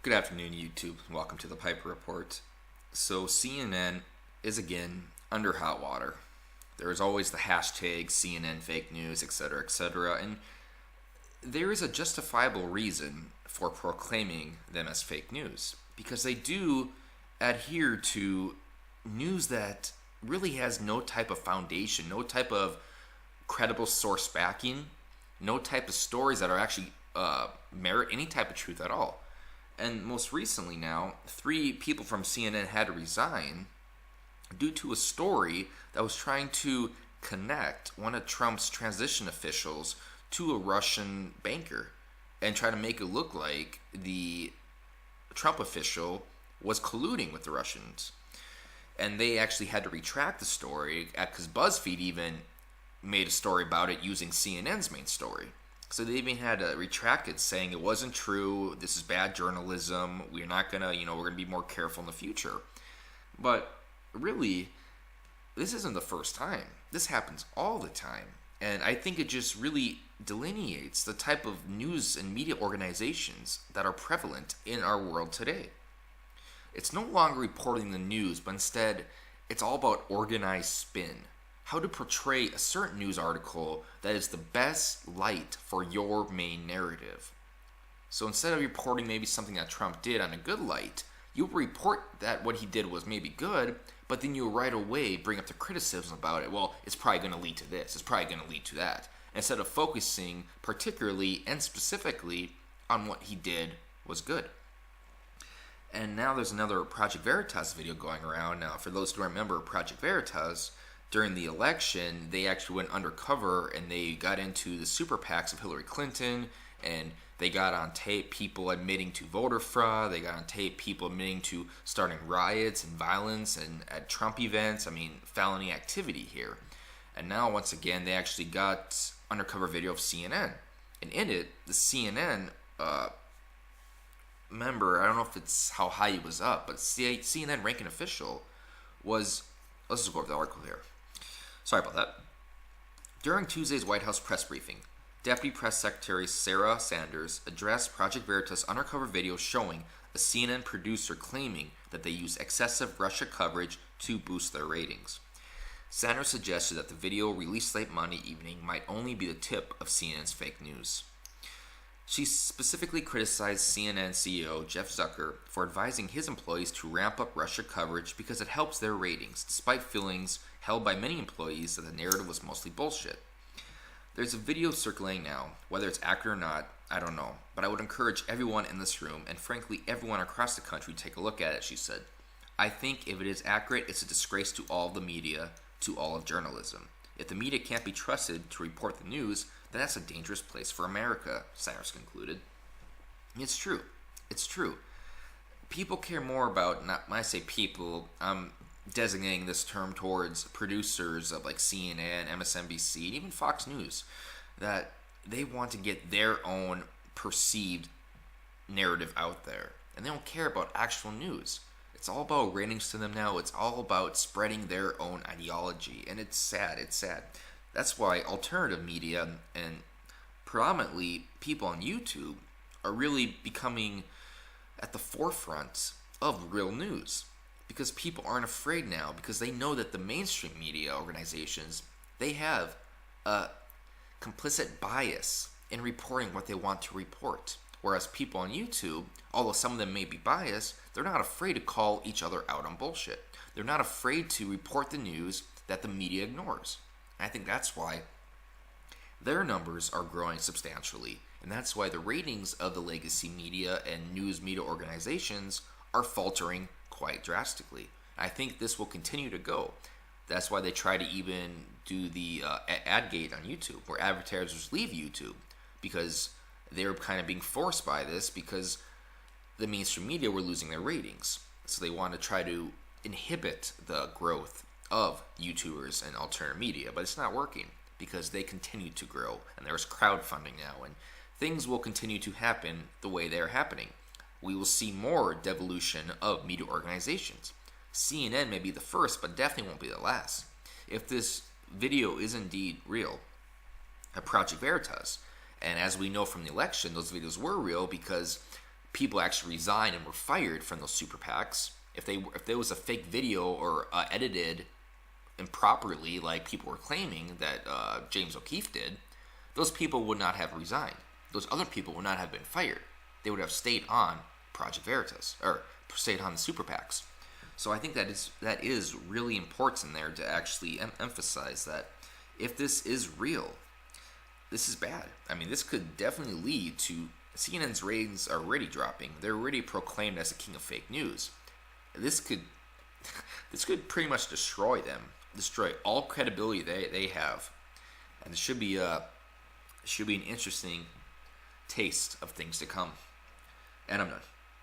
Good afternoon, YouTube. Welcome to the Piper Report. So, CNN is again under hot water. There is always the hashtag CNN fake news, etc., etc., and there is a justifiable reason for proclaiming them as fake news because they do adhere to news that really has no type of foundation, no type of credible source backing, no type of stories that are actually merit any type of truth at all. And most recently now, 3 people from CNN had to resign due to a story that was trying to connect one of Trump's transition officials to a Russian banker and try to make it look like the Trump official was colluding with the Russians. And they actually had to retract the story because BuzzFeed even made a story about it using CNN's main story. So they even had to retract it, saying it wasn't true. This is bad journalism. We're not gonna, we're gonna be more careful in the future. But really, this isn't the first time. This happens all the time, and I think it just really delineates the type of news and media organizations that are prevalent in our world today. It's no longer reporting the news, but instead, it's all about organized spin. How to portray a certain news article that is the best light for your main narrative. So instead of reporting maybe something that Trump did on a good light, you report that what he did was maybe good, but then you right away bring up the criticism about it. Well, it's probably going to lead to this. It's probably going to lead to that. Instead of focusing particularly and specifically on what he did was good. And now there's another Project Veritas video going around. Now, for those who remember Project Veritas, during the election, they actually went undercover and they got into the super PACs of Hillary Clinton, and they got on tape people admitting to voter fraud. They got on tape people admitting to starting riots and violence and at Trump events. Felony activity here. And now, once again, they actually got undercover video of CNN. And in it, the CNN member, I don't know if it's how high he was up, but CNN ranking official was, let's just go over the article here. Sorry about that. During Tuesday's White House press briefing, Deputy Press Secretary Sarah Sanders addressed Project Veritas' undercover video showing a CNN producer claiming that they used excessive Russia coverage to boost their ratings. Sanders suggested that the video released late Monday evening might only be the tip of CNN's fake news. She specifically criticized CNN CEO Jeff Zucker for advising his employees to ramp up Russia coverage because it helps their ratings, despite feelings held by many employees that the narrative was mostly bullshit. There's a video circulating now. Whether it's accurate or not, I don't know. But I would encourage everyone in this room, and frankly everyone across the country, to take a look at it, she said. I think if it is accurate, it's a disgrace to all of the media, to all of journalism. If the media can't be trusted to report the news, then that's a dangerous place for America, Sanders concluded. It's true. It's true. People care more about, not when I say people, I'm designating this term towards producers of like CNN, MSNBC, and even Fox News, that they want to get their own perceived narrative out there. And they don't care about actual news. It's all about ratings to them now. It's all about spreading their own ideology. And it's sad. It's sad. That's why alternative media and predominantly people on YouTube are really becoming at the forefront of real news. Because people aren't afraid now, because they know that the mainstream media organizations, they have a complicit bias in reporting what they want to report. Whereas people on YouTube, although some of them may be biased, they're not afraid to call each other out on bullshit. They're not afraid to report the news that the media ignores. And I think that's why their numbers are growing substantially. And that's why the ratings of the legacy media and news media organizations are faltering quite drastically. I think this will continue to go. That's why they try to even do the ad gate on YouTube, where advertisers leave YouTube because they're kind of being forced by this because the mainstream media were losing their ratings. So they want to try to inhibit the growth of YouTubers and alternative media, but it's not working because they continue to grow, and there's crowdfunding now, and things will continue to happen the way they're happening. We will see more devolution of media organizations. CNN may be the first, but definitely won't be the last. If this video is indeed real, a Project Veritas, and as we know from the election, those videos were real because people actually resigned and were fired from those super PACs, if there was a fake video or edited improperly, like people were claiming that James O'Keefe did, those people would not have resigned. Those other people would not have been fired. They would have stayed on Project Veritas or stayed on the super PACs. So I think that is really important there to actually emphasize that if this is real, this is bad. I mean, this could definitely lead to CNN's ratings are already dropping. They're already proclaimed as the king of fake news. This could pretty much destroy them, destroy all credibility they have, and it should be an interesting taste of things to come. And I'm done.